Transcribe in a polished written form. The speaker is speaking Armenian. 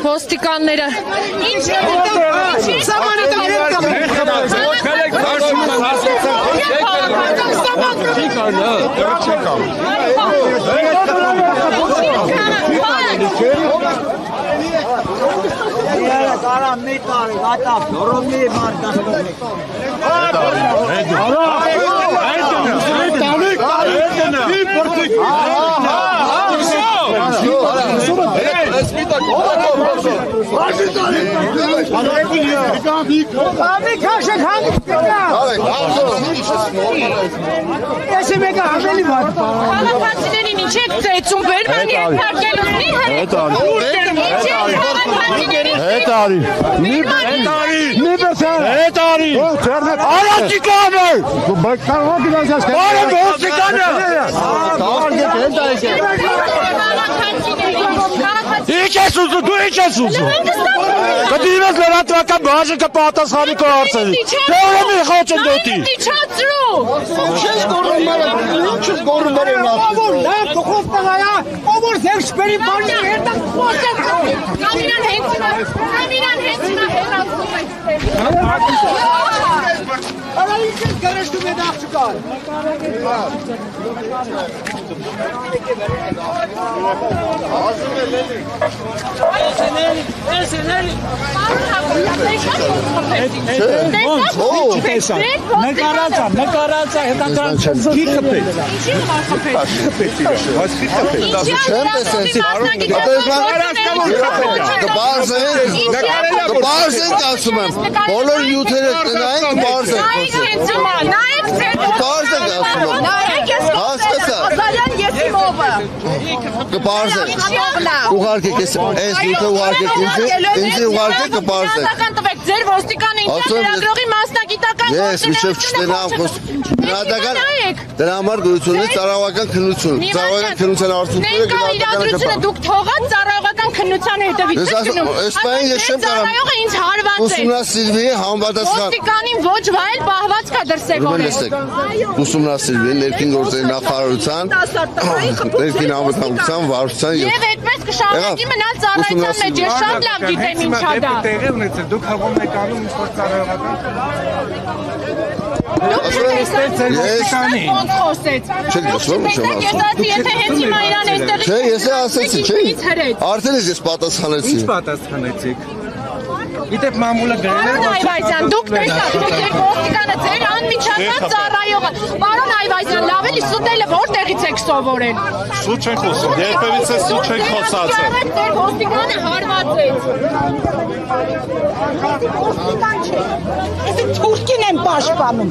Ոստիկանները Արա ինքս գարեշտում է աղջկար։ Նկարացա, հետաքրքիր խփեց։ Ինչի՞ համար խփեց։ Կբարձ ենք ասում եմ, բոլոր նյութերը տնային կբարձ ենք կբարձ ենք, ուղարկեք ես նյութը ուղարկեք ինձի ուղարկեք կբարձ ենք ձեր ոստիկանը ինչ լրագրողի մասնագիտական ես միջև չտենամ դրա համար գույցունի ծառայողական քննություն արդյունքները իրադրությունը դուք թողած ծառայողական քննության հետևից ծառայողը ինձ հարված է ուսումնասիրվի համապատասխան ոստիկանին ոչ վայել պահված կա դրսևորել ուսումնասիրվի ներքին գործերի նախարարության ներքին անվտանգության վարչության եւ այդպես կշարունակի մնալ ծառայության մեջ ես շատ լավ գիտեմ ինչա դա դուք հաղում եք անում ինչ-որ ծառայողական ոնց խոսեց եթե հենց հիմա իրան այստեղից չէ ես ասեցի չէ արդեն ես պատասխանեցի ինչ պատասխանեցիք Գիտեք մամուլը գրել է Այվազյան դուք տեսաք դուք ոստիկանը ձեր անմիջական ծառայողը Պարոն Այվազյան լավ էլի սուտելը որտեղից եք սովորել Սուտ չենք խոսում երբևից է սուտ չենք խոսացել Ձեր ոստիկանը հարվածեց Թուրքին եմ պաշտպանում